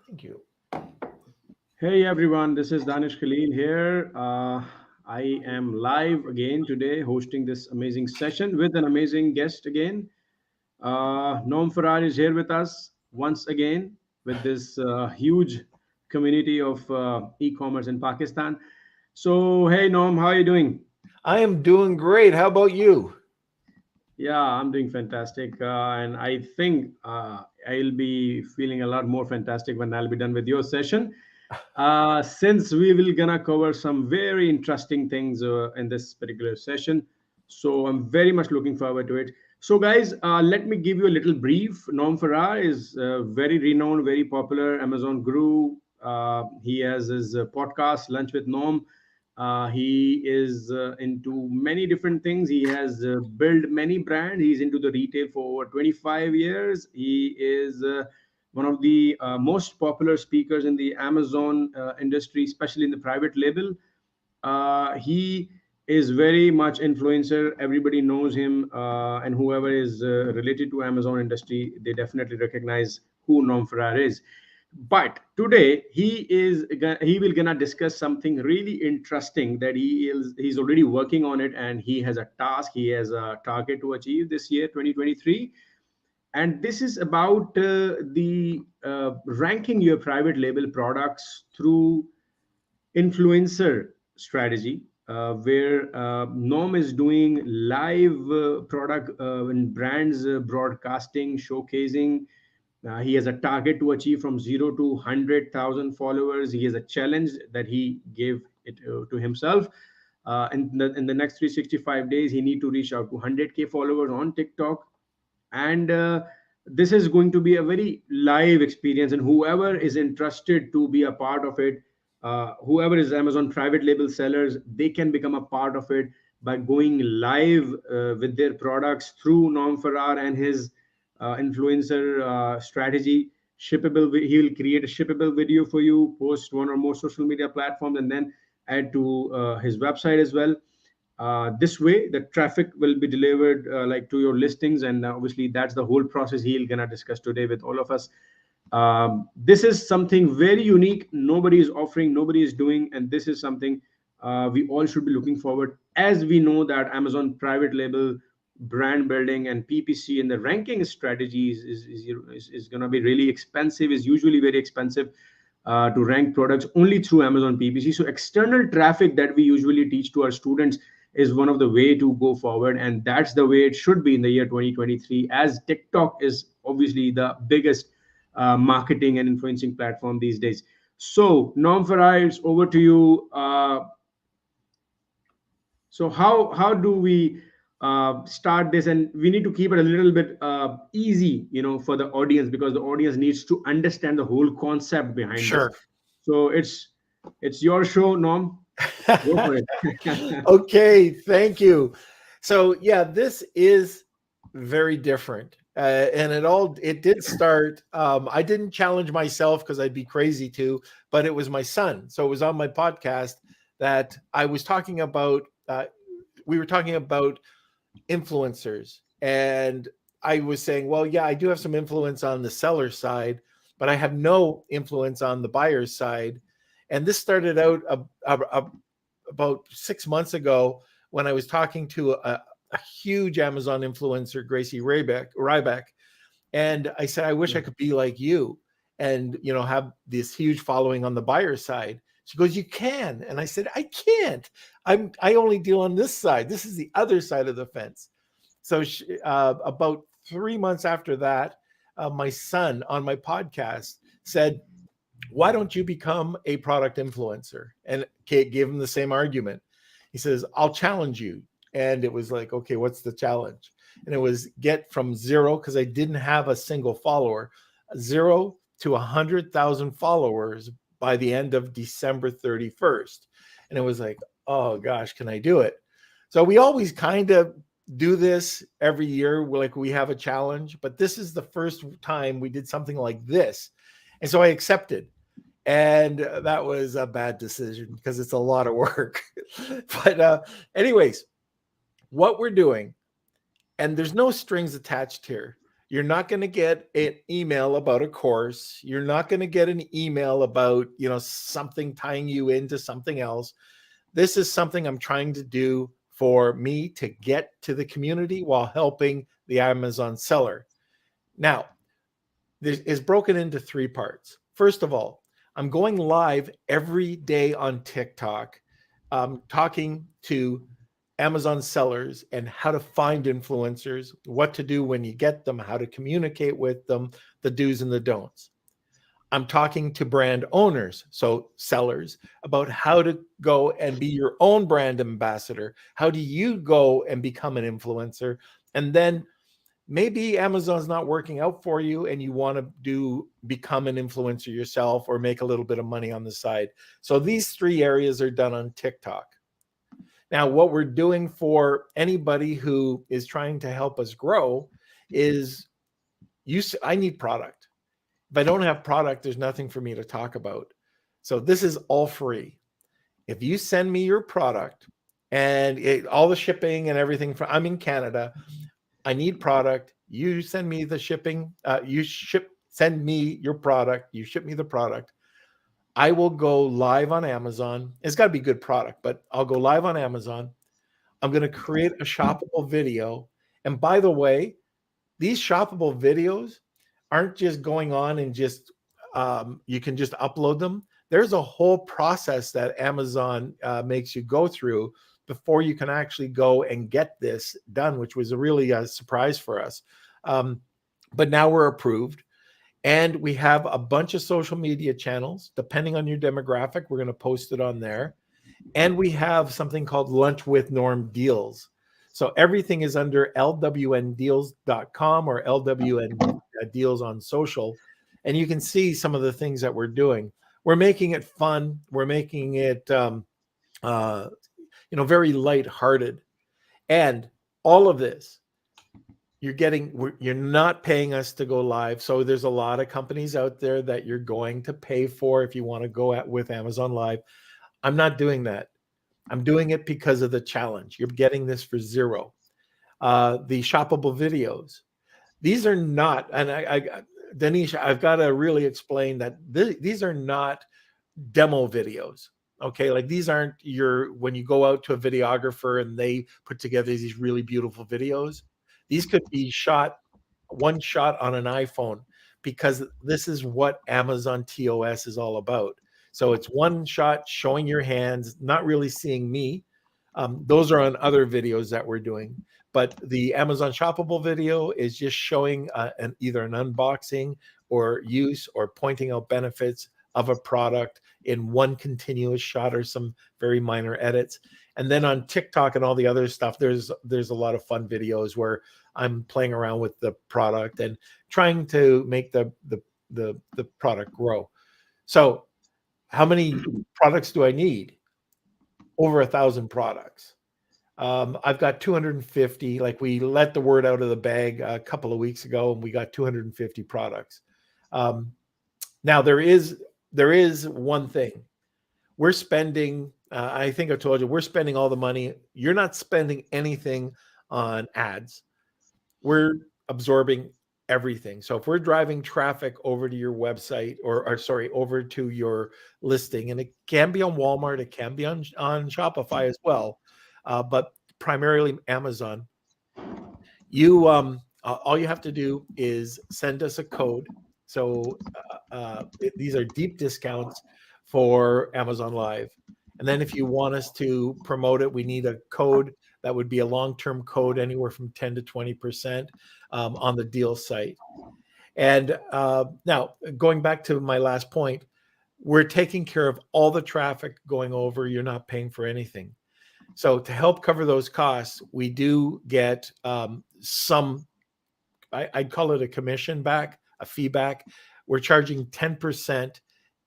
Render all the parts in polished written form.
Thank you. Hey everyone, this is Danish Khalil here. I am live again today hosting this amazing session with an amazing guest again. Noam Farrar is here with us once again with this huge community of e-commerce in Pakistan. So, hey Noam, how are you doing? I am doing great. How about you? Yeah, I'm doing fantastic. And I think I'll be feeling a lot more fantastic when I'll be done with your session. Since we will gonna cover some very interesting things in this particular session. So I'm very much looking forward to it. So guys, let me give you a little brief. Norm Farrar is very renowned, very popular Amazon guru. He has his podcast, Lunch with Norm. He is into many different things. He has built many brands. He's into the retail for over 25 years. He is one of the most popular speakers in the Amazon industry, especially in the private label. He is very much influencer. Everybody knows him, and whoever is related to Amazon industry, they definitely recognize who Norm Farrar is. But today he will gonna discuss something really interesting that he's already working on it, and he has a task, he has a target to achieve this year 2023. And this is about the ranking your private label products through influencer strategy, where Norm is doing live product and brands broadcasting, showcasing. He has a target to achieve from 0 to 100,000 followers. He has a challenge that he gave it to himself. In the next 365 days, he need to reach out to 100K followers on TikTok. And this is going to be a very live experience, and whoever is interested to be a part of it, whoever is Amazon private label sellers, they can become a part of it by going live with their products through Norm Farrar and his influencer strategy. He will create a shippable video for you, post one or more social media platforms, and then add to his website as well. This way the traffic will be delivered like to your listings, and obviously that's the whole process he'll gonna discuss today with all of us. This is something very unique, nobody is offering, nobody is doing, and this is something we all should be looking forward, as we know that Amazon private label brand building and PPC and the ranking strategies is going to be really expensive, is usually very expensive to rank products only through Amazon PPC. So external traffic that we usually teach to our students is one of the way to go forward, and that's the way it should be in the year 2023, as TikTok is obviously the biggest marketing and influencing platform these days. So Norm Farrar, it's over to you. So how do we start this? And we need to keep it a little bit easy, for the audience, because the audience needs to understand the whole concept behind this. Sure. So it's your show, Norm. Go for it. Okay, thank you. So yeah, this is very different. And it did start. I didn't challenge myself because I'd be crazy to, but it was my son. So it was on my podcast that I was talking about. We were talking about influencers, and I was saying, well, yeah, I do have some influence on the seller side, but I have no influence on the buyer's side. And this started out about 6 months ago when I was talking to a huge Amazon influencer, Gracie Ryback, and I said, I wish I could be like you and have this huge following on the buyer side. She goes, you can. And I said, I can't. I only deal on this side. This is the other side of the fence. So about 3 months after that, my son on my podcast said, why don't you become a product influencer? And Kate gave him the same argument. He says, I'll challenge you. And it was like, okay, what's the challenge? And it was get from zero, because I didn't have a single follower, 0 to 100,000 followers by the end of December 31st. And it was like, oh gosh, can I do it? So we always kind of do this every year. We have a challenge, but this is the first time we did something like this. And so I accepted. And that was a bad decision because it's a lot of work. But anyways, what we're doing, and there's no strings attached here. You're not going to get an email about a course. You're not going to get an email about, something tying you into something else. This is something I'm trying to do for me to get to the community while helping the Amazon seller. Now, this is broken into 3 parts. First of all, I'm going live every day on TikTok, talking to Amazon sellers and how to find influencers, what to do when you get them, how to communicate with them, the do's and the don'ts. I'm talking to brand owners, so sellers, about how to go and be your own brand ambassador. How do you go and become an influencer? And then maybe Amazon's not working out for you and you want to become an influencer yourself or make a little bit of money on the side. So these 3 areas are done on TikTok. Now, what we're doing for anybody who is trying to help us grow is I need product. If I don't have product, there's nothing for me to talk about. So this is all free. If you send me your product and all the shipping and everything, I'm in Canada, I need product. You send me the shipping. Send me your product. You ship me the product. I will go live on Amazon. It's got to be good product, but I'll go live on Amazon. I'm going to create a shoppable video. And by the way, these shoppable videos aren't just going on and just you can just upload them. There's a whole process that Amazon makes you go through before you can actually go and get this done, which was really a surprise for us. But now we're approved. And we have a bunch of social media channels. Depending on your demographic, we're going to post it on there. And we have something called Lunch with Norm Deals. So everything is under lwndeals.com or LWN Deals on social. And you can see some of the things that we're doing. We're making it fun. We're making it, very lighthearted. And all of this, you're not paying us to go live. So there's a lot of companies out there that you're going to pay for if you want to go with Amazon Live. I'm not doing that. I'm doing it because of the challenge. You're getting this for $0. The shoppable videos. These are not, and Denise, I've got to really explain that these are not demo videos. Okay, like these aren't when you go out to a videographer and they put together these really beautiful videos. These could be one shot on an iPhone, because this is what Amazon TOS is all about. So it's one shot showing your hands, not really seeing me. Those are on other videos that we're doing. But the Amazon shoppable video is just showing either an unboxing or use or pointing out benefits of a product in one continuous shot or some very minor edits. And then on TikTok and all the other stuff, there's a lot of fun videos where I'm playing around with the product and trying to make the product grow. So how many products do I need? Over 1,000 products. I've got 250. Like, we let the word out of the bag a couple of weeks ago, and we got 250 products. Now there is one thing. We're spending, I think I told you, we're spending all the money. You're not spending anything on ads. We're absorbing everything. So if we're driving traffic over to your website or over to your listing, and it can be on Walmart, it can be on Shopify as well, but primarily Amazon, you all you have to do is send us a code. So these are deep discounts for Amazon Live. And then if you want us to promote it, we need a code that would be a long-term code, anywhere from 10 to 20% on the deal site. And now, going back to my last point, we're taking care of all the traffic going over. You're not paying for anything. So to help cover those costs, we do get some, I'd call it a commission back, a fee back. We're charging 10%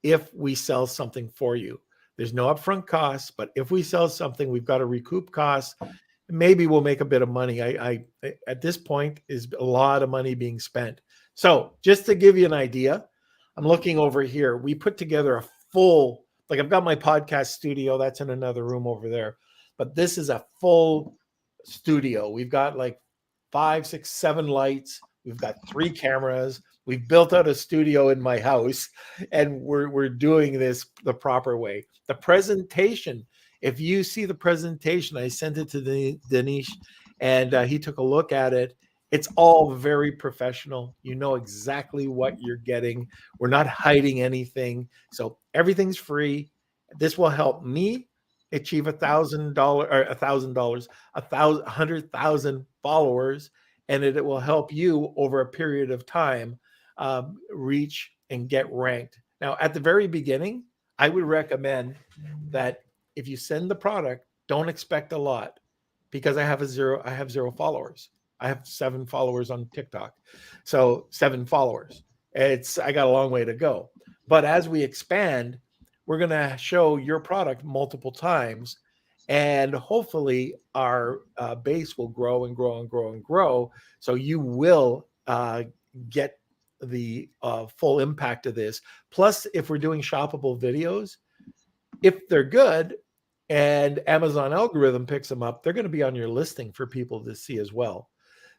if we sell something for you. There's no upfront costs, but if we sell something, we've got to recoup costs. Maybe we'll make a bit of money. I at this point is a lot of money being spent. So just to give you an idea, I'm looking over here. We put together a full, like, I've got my podcast studio. That's in another room over there. But this is a full studio. We've got like 5, 6, 7 lights. We've got 3 cameras. We've built out a studio in my house, and we're doing this the proper way. The presentation, if you see the presentation, I sent it to Dinesh, and he took a look at it. It's all very professional. You know exactly what you're getting. We're not hiding anything. So everything's free. This will help me achieve $1,000 or $1,000, 100,000 followers, and it will help you over a period of time reach and get ranked. Now, at the very beginning, I would recommend that if you send the product, don't expect a lot, because I have 0 followers. I have 7 followers on TikTok. So 7 followers. I got a long way to go. But as we expand, we're going to show your product multiple times, and hopefully our base will grow and grow and grow and grow. So you will get the full impact of this. Plus, if we're doing shoppable videos, if they're good and Amazon algorithm picks them up, they're going to be on your listing for people to see as well.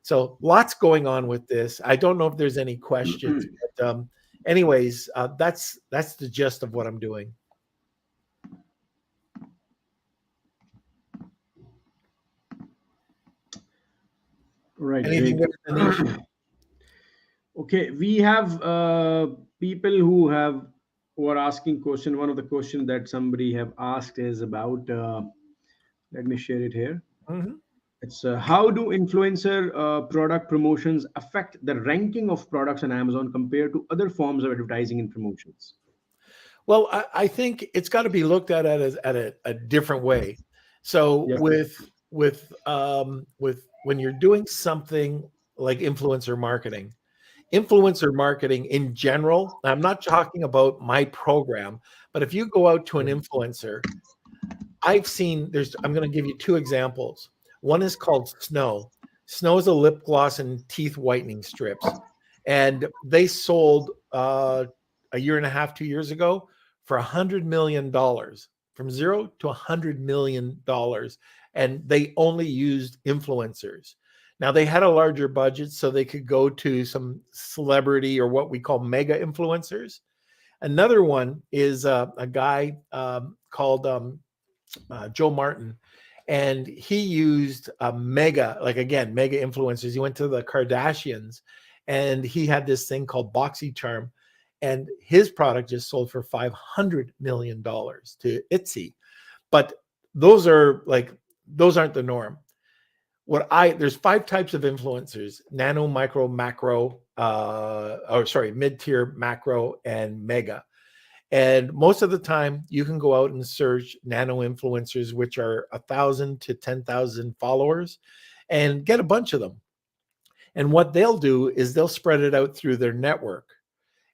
So lots going on with this. I don't know if there's any questions, but anyways, that's the gist of what I'm doing. Right. Anything Great. with Dinesh? Okay, we have people who are asking question. One of the question that somebody have asked is about. Let me share it here. Mhm. It's how do influencer product promotions affect the ranking of products on Amazon compared to other forms of advertising and promotions? Well, I think it's got to be looked at as a different way. So Yes. with when you're doing something like influencer marketing in general, I'm not talking about my program, but if you go out to an influencer, I've seen I'm going to give you 2 examples. One is called Snow. Snow is a lip gloss and teeth whitening strips. And they sold a year and a half, 2 years ago for $100 million, from 0 to $100 million. And they only used influencers. Now, they had a larger budget, so they could go to some celebrity or what we call mega influencers. Another one is a guy called Joe Martin, and he used a mega influencers. He went to the Kardashians, and he had this thing called BoxyCharm, and his product just sold for $500 million to Etsy. But those aren't the norm. There's 5 types of influencers: nano, micro, macro, mid-tier, macro, and mega. And most of the time you can go out and search nano influencers, which are 1,000 to 10,000 followers, and get a bunch of them. And what they'll do is they'll spread it out through their network.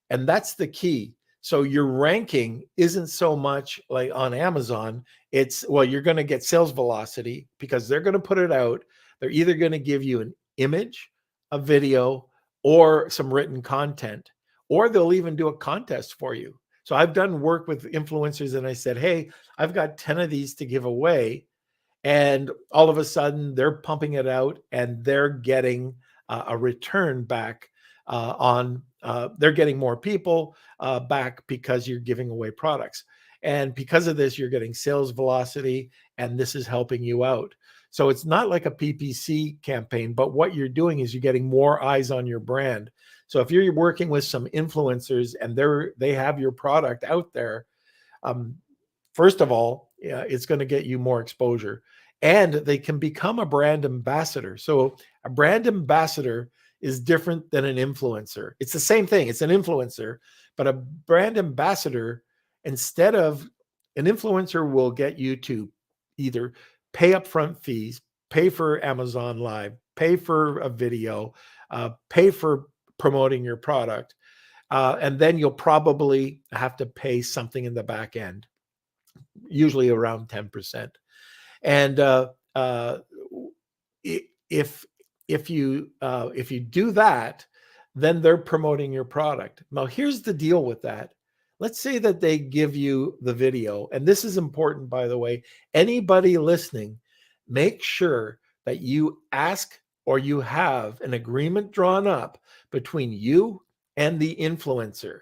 And that's the key. So your ranking isn't so much like on Amazon. You're going to get sales velocity because they're going to put it out. They're either going to give you an image, a video, or some written content, or they'll even do a contest for you. So I've done work with influencers, and I said, hey, I've got 10 of these to give away. And all of a sudden they're pumping it out, and they're getting a return back they're getting more people back because you're giving away products. And because of this, you're getting sales velocity, and this is helping you out. So it's not like a PPC campaign, but what you're doing is you're getting more eyes on your brand. So if you're working with some influencers and they have your product out there, first of all, it's going to get you more exposure, and they can become a brand ambassador. So a brand ambassador is different than an influencer. It's the same thing. It's an influencer, but a brand ambassador, instead of an influencer, will get you to either pay upfront fees, pay for Amazon Live, pay for a video, pay for promoting your product. And then you'll probably have to pay something in the back end, usually around 10%. And if you do that, then they're promoting your product. Now, here's the deal with that. Let's say that they give you the video, and this is important, by the way. Anybody listening, make sure that you ask or you have an agreement drawn up between you and the influencer.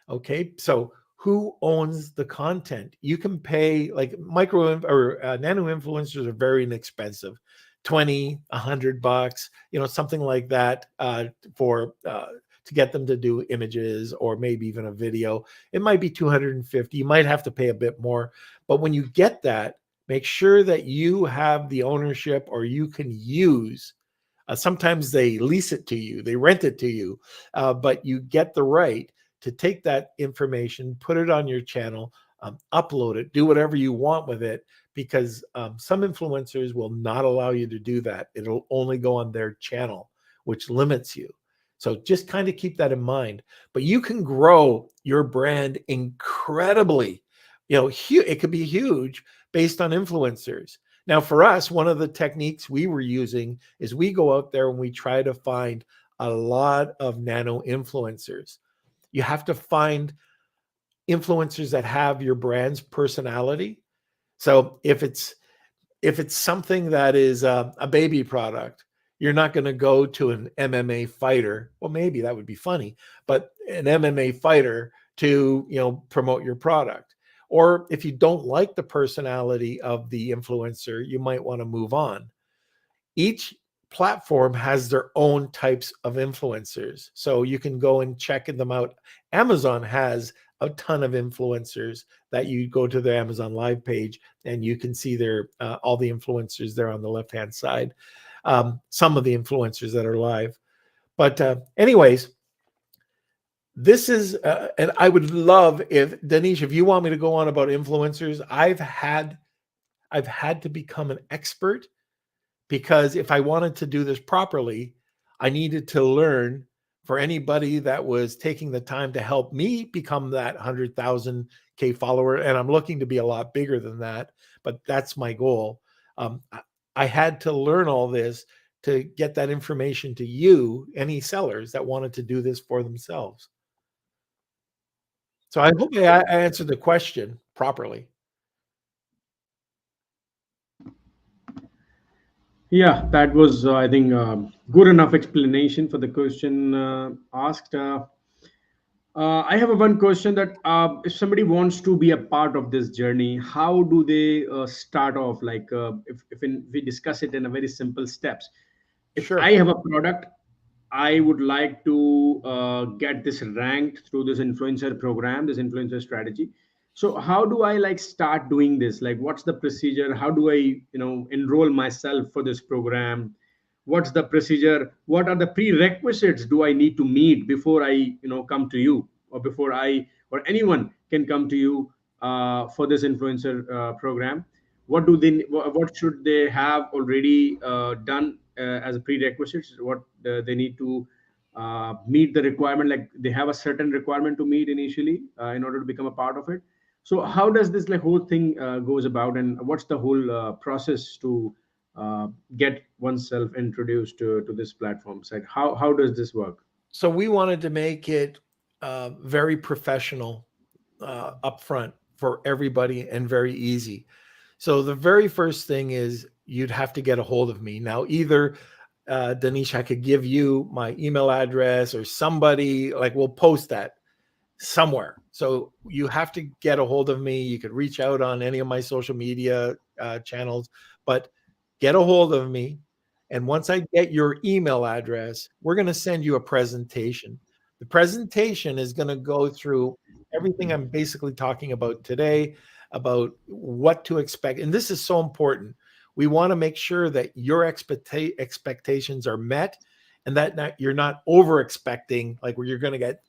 Okay, so who owns the content? You can pay, like micro or nano influencers are very inexpensive, 20, $100, something like that, for to get them to do images or maybe even a video. It might be 250. You might have to pay a bit more, but when you get that, make sure that you have the ownership, or you can use. Sometimes they lease it to you, they rent it to you, but you get the right to take that information, put it on your channel, upload it, do whatever you want with it, because some influencers will not allow you to do that. It'll only go on their channel, which limits you. So just kind of keep that in mind. But you can grow your brand incredibly. It could be huge based on influencers. Now, for us, one of the techniques we were using is we go out there and we try to find a lot of nano influencers. You have to find influencers that have your brand's personality. So if it's something that is a baby product, you're not going to go to an MMA fighter. Well, maybe that would be funny, but an MMA fighter to promote your product. Or if you don't like the personality of the influencer, you might want to move on. Each platform has their own types of influencers, so you can go and check them out. Amazon has a ton of influencers that you go to the Amazon Live page and you can see their all the influencers there on the left hand side. Some of the influencers that are live, but anyways, this is and I would love if Danish, if you want me to go on about influencers. I've had to become an expert, because if I wanted to do this properly, I needed to learn. For anybody that was taking the time to help me become that 100,000 K follower, and I'm looking to be a lot bigger than that, but that's my goal. I had to learn all this to get that information to you, any sellers that wanted to do this for themselves. So I hope I answered the question properly. Yeah, that was, I think, good enough explanation for the question asked. I have a one question that if somebody wants to be a part of this journey, how do they start off? Like, we discuss it in a very simple steps. If Sure. I have a product, I would like to get this ranked through this influencer program, this influencer strategy. So how do I like start doing this? Like, what's the procedure? How do I, enroll myself for this program? What's the procedure? What are the prerequisites do I need to meet before I, come to you, or before I or anyone can come to you for this influencer program? What do they? What should they have already done as a prerequisites? What they need to meet the requirement? Like they have a certain requirement to meet initially in order to become a part of it. So how does this like whole thing goes about, and what's the whole process to get oneself introduced to this platform site? How does this work? So we wanted to make it very professional, upfront for everybody, and very easy. So the very first thing is you'd have to get a hold of me. Now, either Danish, I could give you my email address, or somebody, like, we'll post that somewhere. So you have to get a hold of me. You could reach out on any of my social media channels, but get a hold of me. And once I get your email address, we're going to send you a presentation. The presentation is going to go through everything I'm basically talking about today, about what to expect. And this is so important. We want to make sure that your expectations are met, and that you're not over expecting, like where you're going to get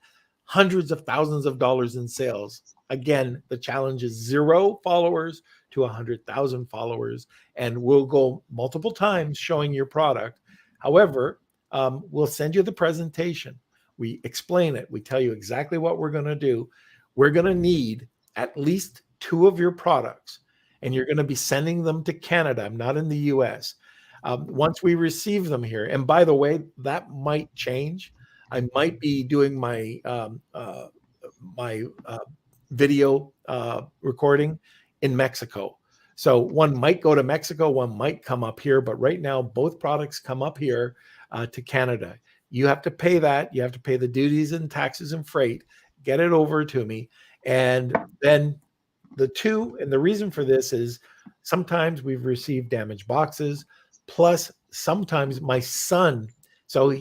hundreds of thousands of dollars in sales. Again, the challenge is 0 followers to 100,000 followers, and we'll go multiple times showing your product. However, we'll send you the presentation. We explain it. We tell you exactly what we're going to do. We're going to need at least 2 of your products, and you're going to be sending them to Canada. I'm not in the US. Once we receive them here, and by the way, that might change. I might be doing my video recording in Mexico. So one might go to Mexico, one might come up here, but right now both products come up here to Canada. You have to pay that. You have to pay the duties and taxes and freight, get it over to me. And then the reason for this is sometimes we've received damaged boxes, plus sometimes my son, so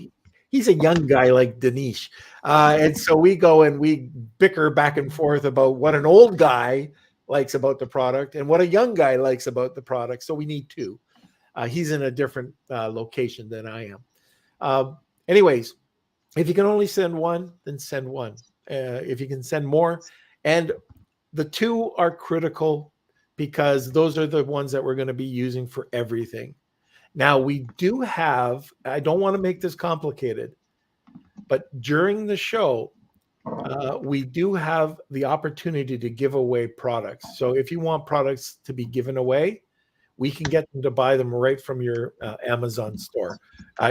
he's a young guy like Dinesh. And so we go and we bicker back and forth about what an old guy likes about the product and what a young guy likes about the product. So we need two. He's in a different location than I am. Anyways, if you can only send one, then send one. If you can send more, and the two are critical because those are the ones that we're going to be using for everything. Now we do have, I don't want to make this complicated, but during the show, we do have the opportunity to give away products. So if you want products to be given away, we can get them to buy them right from your Amazon store.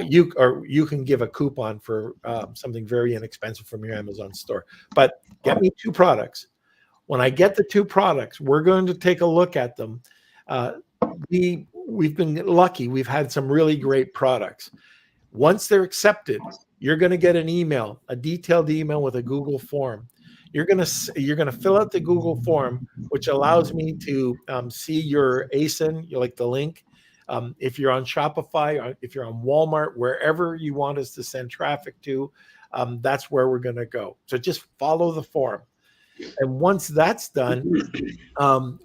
You can give a coupon for something very inexpensive from your Amazon store. But get me two products. When I get the two products, we're going to take a look at them. We've been lucky. We've had some really great products. Once they're accepted, you're going to get an email, a detailed email with a Google form. You're going to fill out the Google form, which allows me to see your ASIN, you like the link. If you're on Shopify, or if you're on Walmart, wherever you want us to send traffic to, that's where we're going to go. So just follow the form. And once that's done,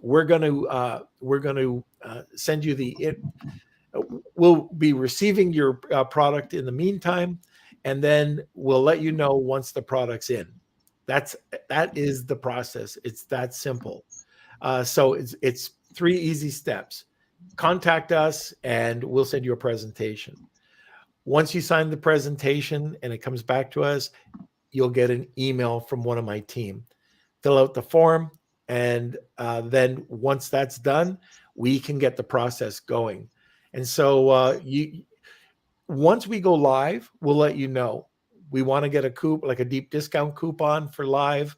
we're going to send you we'll be receiving your product in the meantime, and then we'll let you know once the product's in. That is the process. It's that simple. So it's 3 easy steps. Contact us and we'll send you a presentation. Once you sign the presentation and it comes back to us, you'll get an email from one of my team. Fill out the form, and then once that's done, we can get the process going. And so once we go live, we'll let you know. We want to get a deep discount coupon for live,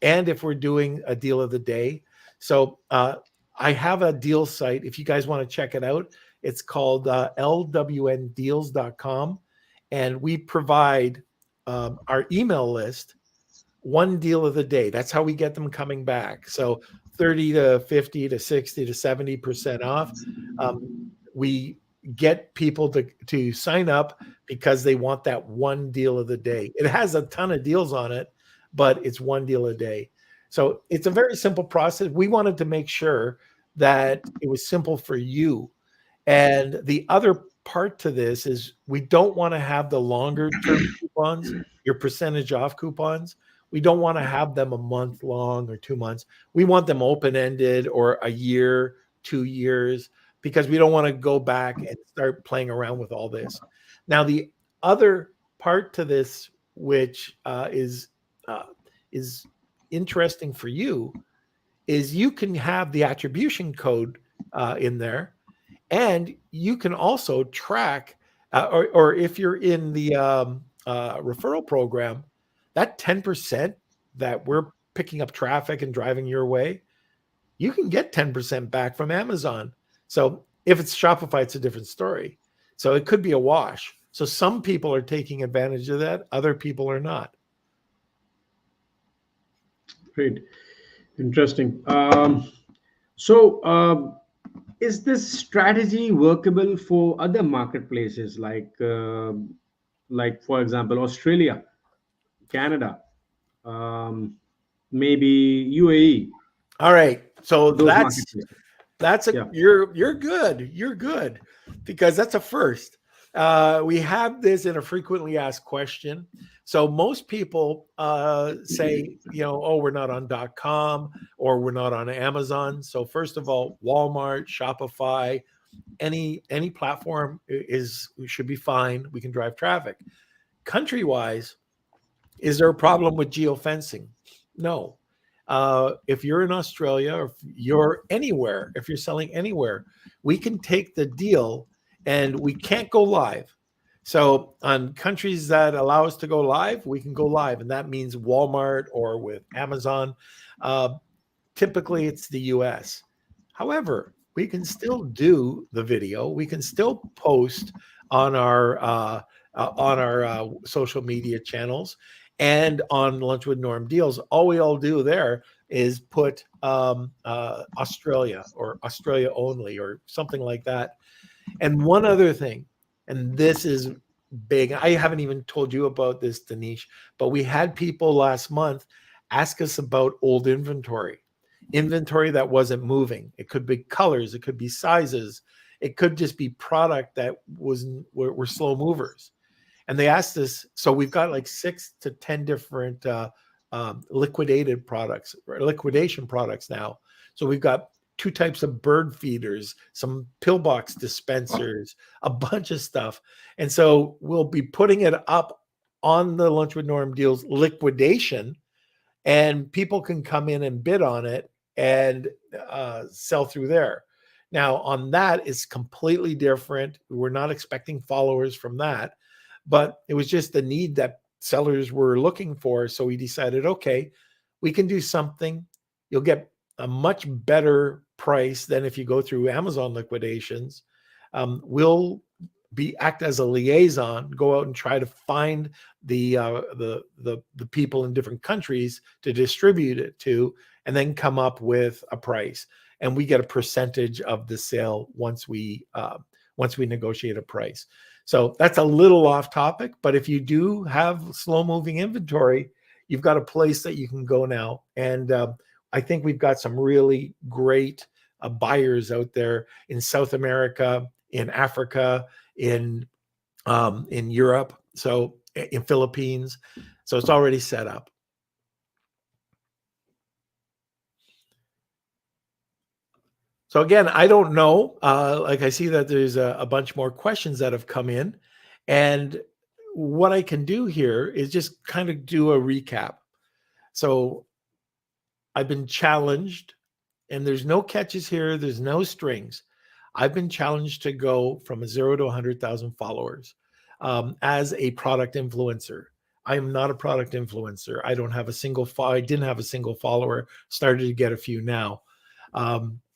and if we're doing a deal of the day. So I have a deal site. If you guys want to check it out, it's called lwndeals.com, and we provide our email list one deal of the day. That's how we get them coming back. So 30 to 50 to 60 to 70% off. We get people to sign up because they want that one deal of the day. It has a ton of deals on it, but it's one deal a day. So it's a very simple process. We wanted to make sure that it was simple for you. And the other part to this is we don't want to have the longer term coupons, your percentage off coupons. We don't want to have them a month long or 2 months. We want them open-ended or a year, 2 years, because we don't want to go back and start playing around with all this. Now, the other part to this, which is interesting for you, is you can have the attribution code in there, and you can also track, or if you're in the referral program, that 10% that we're picking up traffic and driving your way, you can get 10% back from Amazon. So if it's Shopify, it's a different story. So it could be a wash. So some people are taking advantage of that. Other people are not. Great. Interesting. Is this strategy workable for other marketplaces like for example, Australia, Canada, maybe UAE? All right. So Those marketplaces. You're good. You're good, because that's a first. We have this in a frequently asked question. So most people say, oh, we're not on .com or we're not on Amazon. So first of all, Walmart, Shopify, any platform should be fine. We can drive traffic. Country-wise, is there a problem with geofencing? No. If you're in Australia, or if you're anywhere, if you're selling anywhere, we can take the deal, and we can't go live. So on countries that allow us to go live, we can go live. And that means Walmart or with Amazon. Typically, it's the US. However, we can still do the video. We can still post on our social media channels and on Lunch with Norm Deals. All we all do there is put Australia or Australia only or something like that. And one other thing, and this is big. I haven't even told you about this, Danish, but we had people last month ask us about old inventory that wasn't moving. It could be colors, it could be sizes, it could just be product that were slow movers. And they asked us, so we've got like 6 to 10 different liquidation products now. So we've got 2 types of bird feeders, some pillbox dispensers, a bunch of stuff. And so we'll be putting it up on the Lunch with Norm Deals liquidation, and people can come in and bid on it and sell through there. Now on that, it's completely different. We're not expecting followers from that, but it was just the need that sellers were looking for. So we decided, okay, we can do something. You'll get a much better price than if you go through Amazon liquidations. We'll act as a liaison, go out and try to find the people in different countries to distribute it to, and then come up with a price. And we get a percentage of the sale once we negotiate a price. So that's a little off topic, but if you do have slow moving inventory, you've got a place that you can go now. And I think we've got some really great buyers out there in South America, in Africa, in Europe, so in Philippines. So it's already set up. So again, I don't know. Like I see that there's a bunch more questions that have come in. And what I can do here is just kind of do a recap. So I've been challenged, and there's no catches here. There's no strings. I've been challenged to go from 0 to 100,000 followers as a product influencer. I am not a product influencer. I don't have a single I didn't have a single follower. Started to get a few now.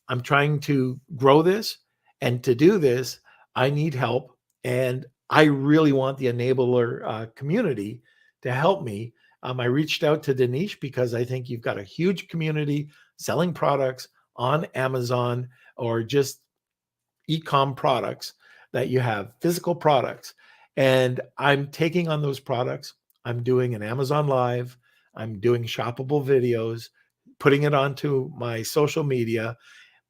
I'm trying to grow this, and to do this, I need help. And I really want the enabler community to help me. I reached out to Danish because I think you've got a huge community selling products on Amazon or just e-com products, that you have physical products. And I'm taking on those products. I'm doing an Amazon Live. I'm doing shoppable videos, putting it onto my social media,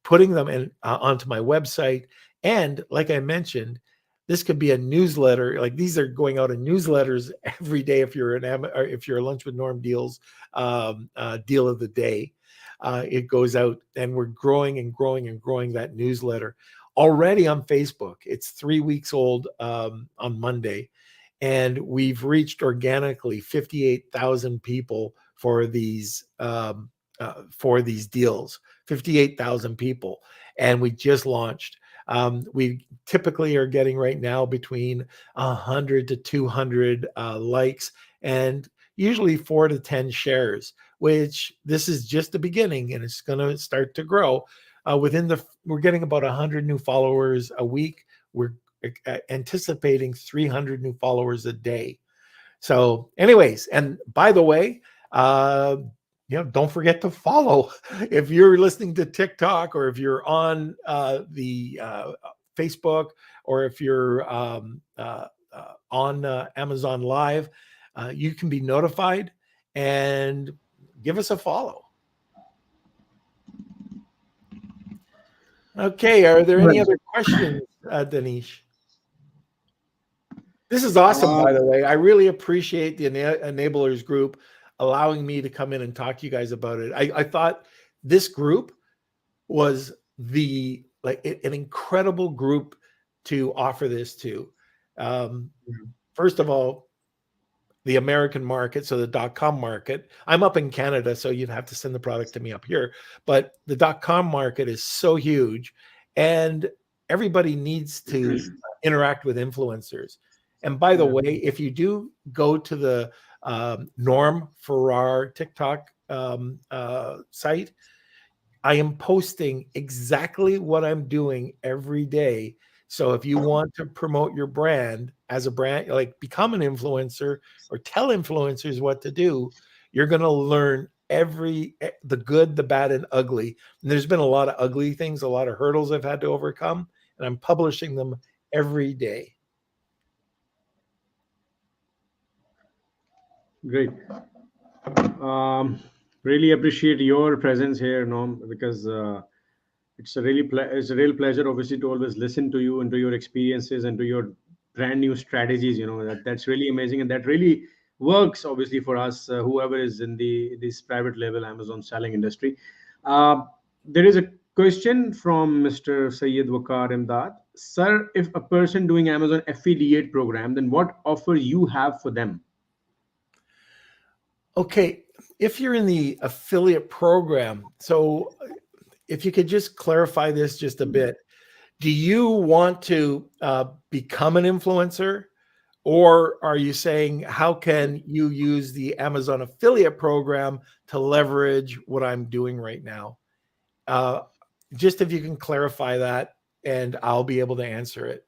putting them onto my website. And like I mentioned, this could be a newsletter. Like these are going out in newsletters every day if you're if you're a Lunch with Norm Deals deal of the day. It goes out, and we're growing and growing and growing that newsletter. Already on Facebook, it's 3 weeks old on Monday, and we've reached organically 58,000 people for these deals. 58,000 people, and we just launched. We typically are getting right now between 100 to 200 likes, and usually 4 to 10 shares, which this is just the beginning, and it's going to start to grow. We're getting about 100 new followers a week. We're anticipating 300 new followers a day. So anyways, and by the way, don't forget to follow. If you're listening to TikTok, or if you're on the Facebook, or if you're on Amazon Live, you can be notified and give us a follow. Okay, are there any other questions, Danish? This is awesome, by the way. I really appreciate the Enablers group allowing me to come in and talk to you guys about it. I thought this group was an incredible group to offer this to. First of all, the American market, so the .com market. I'm up in Canada, so you'd have to send the product to me up here. But the .com market is so huge, and everybody needs to interact with influencers. And by the way, if you do go to the Norm Farrar TikTok site, I am posting exactly what I'm doing every day. So if you want to promote your brand as a brand, like become an influencer or tell influencers what to do, you're going to learn the good, the bad, and ugly. And there's been a lot of ugly things, a lot of hurdles I've had to overcome, and I'm publishing them every day. Great. Um, really appreciate your presence here, Norm, because it's a real pleasure, obviously, to always listen to you and to your experiences and to your brand new strategies. That's really amazing, and that really works, obviously, for us, whoever is in this private level Amazon selling industry. Uh, there is a question from Mr. Sayyid Wakar Imdad. Sir, if a person doing Amazon affiliate program, then what offer you have for them? Okay, if you're in the affiliate program, so if you could just clarify this just a bit, do you want to become an influencer? Or are you saying, how can you use the Amazon affiliate program to leverage what I'm doing right now? Just if you can clarify that, and I'll be able to answer it.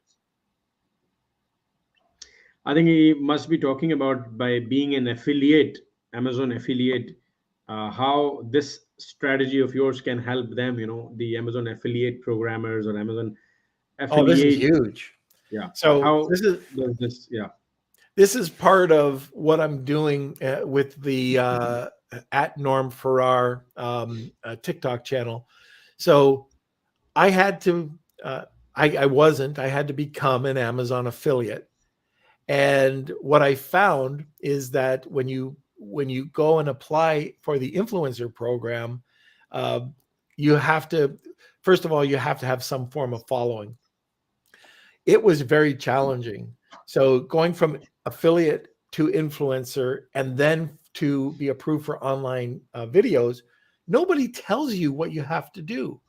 I think he must be talking about by being an affiliate, Amazon affiliate, how this strategy of yours can help them, the Amazon affiliate programmers or Amazon Oh, this is affiliate. huge. Yeah. So How does this, yeah. this is part of what I'm doing with the at Norm Farrar TikTok channel. So I had to, I had to become an Amazon affiliate. And what I found is that when you go and apply for the influencer program, uh, you have to, first of all, you have to have some form of following. It was very challenging. So going from affiliate to influencer and then to be approved for online videos, nobody tells you what you have to do.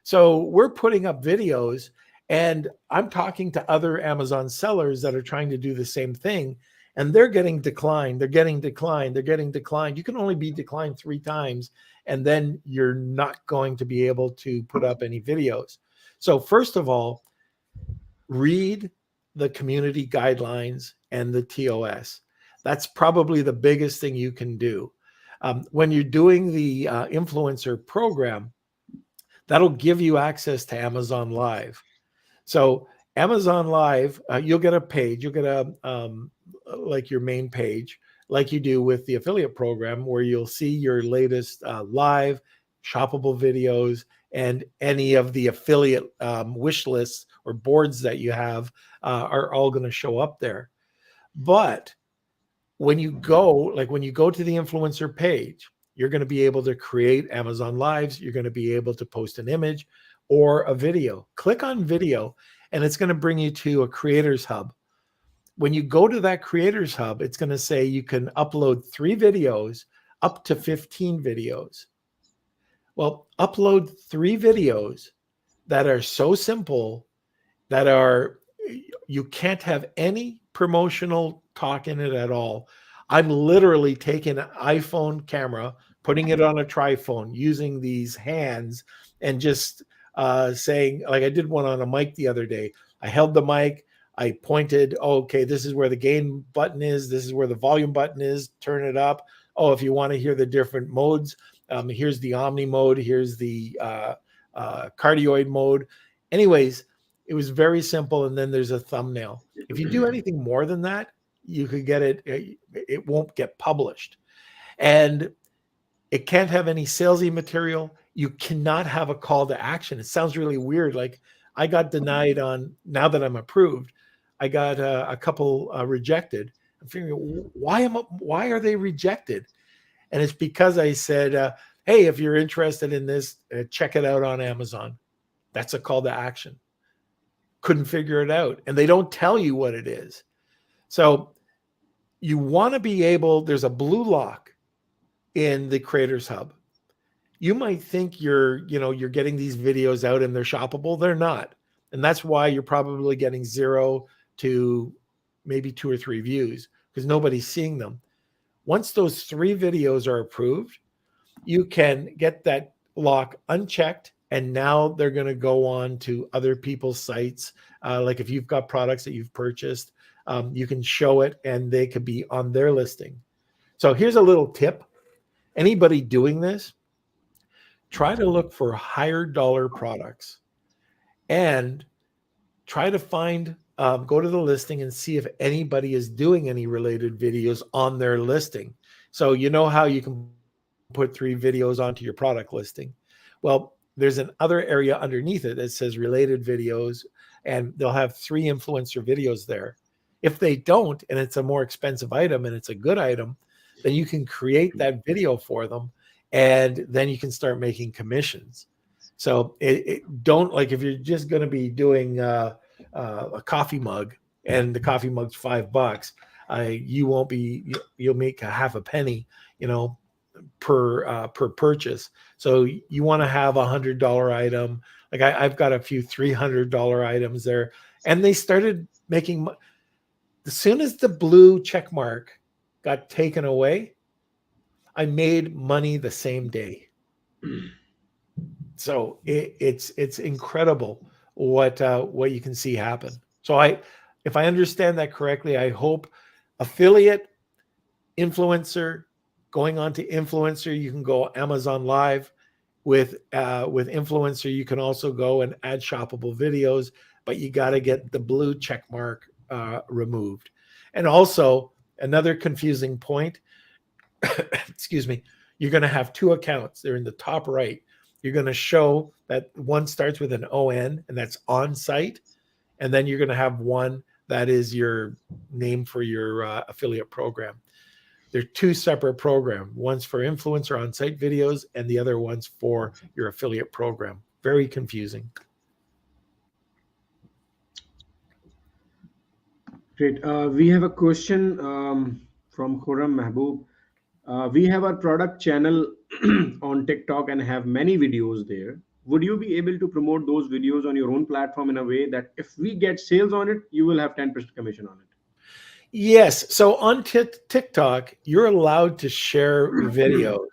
So we're putting up videos, and I'm talking to other Amazon sellers that are trying to do the same thing, and they're getting declined. They're getting declined. They're getting declined. You can only be declined 3 times, and then you're not going to be able to put up any videos. So first of all, read the community guidelines and the TOS. That's probably the biggest thing you can do. When you're doing the influencer program, that'll give you access to Amazon Live. So Amazon Live, you'll get a page, you'll get a like your main page, like you do with the affiliate program, where you'll see your latest live shoppable videos, and any of the affiliate wish lists or boards that you have are all going to show up there. But when you go to the influencer page, you're going to be able to create Amazon Lives. You're going to be able to post an image or a video. Click on video, and it's going to bring you to a creators hub. When you go to that creators hub, it's going to say you can upload 3 videos, up to 15 videos. Well, upload 3 videos that are so simple, that you can't have any promotional talk in it at all. I'm literally taking an iPhone camera, putting it on a triphone, using these hands, and just saying, like I did one on a mic the other day. I held the mic, I pointed, okay, this is where the gain button is, this is where the volume button is, turn it up. Oh, if you want to hear the different modes, here's the Omni mode, here's the cardioid mode. Anyways, it was very simple. And then there's a thumbnail. If you do anything more than that, you could get it won't get published. And it can't have any salesy material. You cannot have a call to action. It sounds really weird. Like, I got denied on, now that I'm approved, I got a couple rejected. I'm figuring, why are they rejected? And it's because I said, hey, if you're interested in this, check it out on Amazon. That's a call to action. Couldn't figure it out. And they don't tell you what it is. So you want to be able, there's a blue lock in the Creators Hub. You might think you're getting these videos out and they're shoppable. They're not. And that's why you're probably getting 0 to maybe 2 or 3 views, because nobody's seeing them. Once those 3 videos are approved, you can get that lock unchecked, and now they're going to go on to other people's sites. Like if you've got products that you've purchased, you can show it and they could be on their listing. So here's a little tip. Anybody doing this, try to look for higher dollar products and try to find, go to the listing and see if anybody is doing any related videos on their listing. So you know how you can put 3 videos onto your product listing. Well, there's an other area underneath it that says related videos, and they'll have 3 influencer videos there. If they don't, and it's a more expensive item and it's a good item, then you can create that video for them, and then you can start making commissions. So don't, like, if you're just going to be doing a coffee mug and the coffee mug's $5, you won't be, you'll make a half a penny, per purchase. So you want to have $100 item. Like I've got a few $300 items there, and they started making, as soon as the blue check mark got taken away, I made money the same day. So it's incredible what you can see happen. So if I understand that correctly, I hope affiliate, influencer, going on to influencer, you can go Amazon Live. With influencer, you can also go and add shoppable videos, but you got to get the blue check mark removed. And also another confusing point, excuse me, you're going to have 2 accounts. They're in the top right. You're going to show that one starts with an ON, and that's on site. And then you're going to have one that is your name for your affiliate program. They're 2 separate programs. One's for influencer on-site videos, and the other one's for your affiliate program. Very confusing. Great. We have a question from Khurram Mahboob. We have our product channel on TikTok and have many videos there. Would you be able to promote those videos on your own platform in a way that if we get sales on it, you will have 10% commission on it? Yes. So on TikTok, you're allowed to share videos.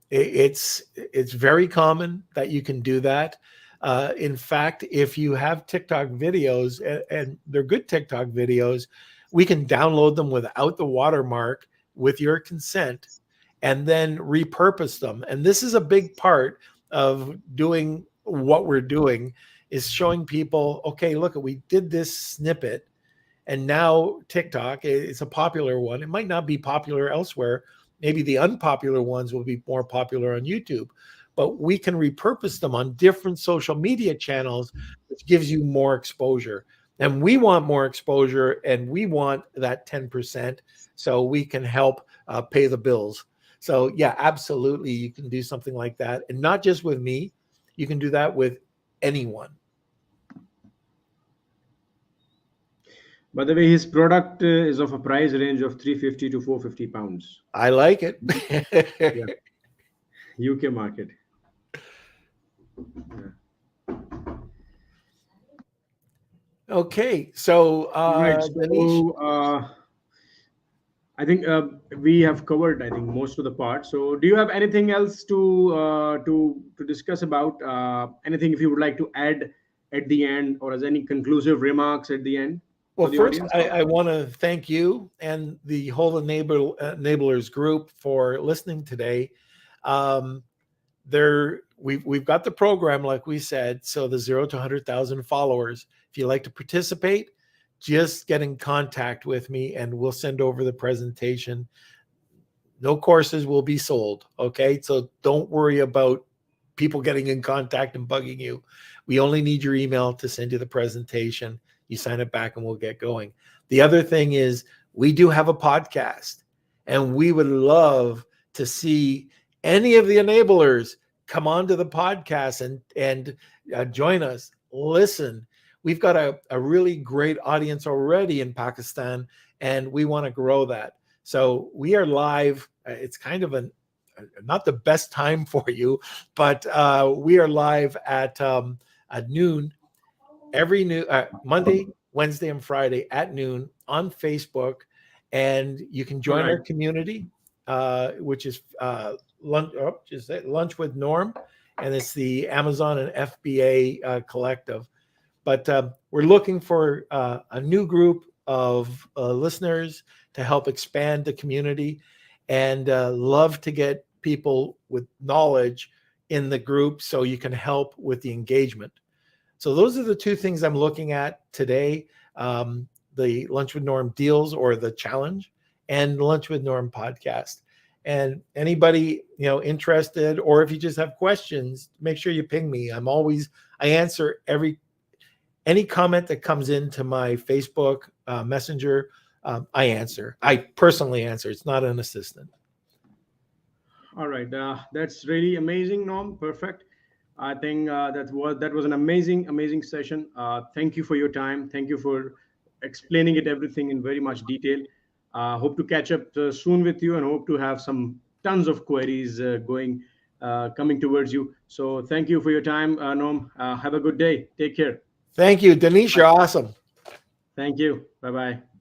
It's very common that you can do that. In fact, if you have TikTok videos, and they're good TikTok videos, we can download them without the watermark with your consent and then repurpose them. And this is a big part of doing what we're doing, is showing people, okay, look, we did this snippet. And now TikTok is a popular one. It might not be popular elsewhere. Maybe the unpopular ones will be more popular on YouTube, but we can repurpose them on different social media channels, which gives you more exposure. And we want more exposure, and we want that 10%, so we can help pay the bills. So yeah, absolutely, you can do something like that. And not just with me, you can do that with anyone. By the way, his product is of a price range of 350 to 450 pounds. I like it. Yeah. UK market. Yeah. Okay, so, right, so I think we have covered, I think, most of the part. So do you have anything else to discuss about? Anything if you would like to add at the end, or as any conclusive remarks at the end? Well, first, I want to thank you and the whole Enablers group for listening today. We've got the program, like we said, so the 0 to 100,000 followers. If you'd like to participate, just get in contact with me and we'll send over the presentation. No courses will be sold, okay? So don't worry about people getting in contact and bugging you. We only need your email to send you the presentation. You sign it back and we'll get going. The other thing is, we do have a podcast, and we would love to see any of the enablers come onto the podcast and join us, listen. We've got a really great audience already in Pakistan, and we want to grow that. So we are live. It's kind of not the best time for you, but we are live at noon. Every Monday, Wednesday, and Friday at noon on Facebook, and you can join our community, which is Lunch with Norm, and it's the Amazon and FBA collective. But we're looking for a new group of listeners to help expand the community, and love to get people with knowledge in the group so you can help with the engagement. So those are the two things I'm looking at today. The Lunch with Norm deals or the challenge, and Lunch with Norm podcast. And anybody, interested, or if you just have questions, make sure you ping me. I answer any comment that comes into my Facebook Messenger. I personally answer. It's not an assistant. All right, that's really amazing, Norm. Perfect. I think that was an amazing session. Thank you for your time. Thank you for explaining it everything in very much detail. Hope to catch up soon with you, and hope to have some tons of queries coming towards you. So thank you for your time, Norm. Have a good day. Take care. Thank you, Danish. You're awesome. Thank you. Bye bye.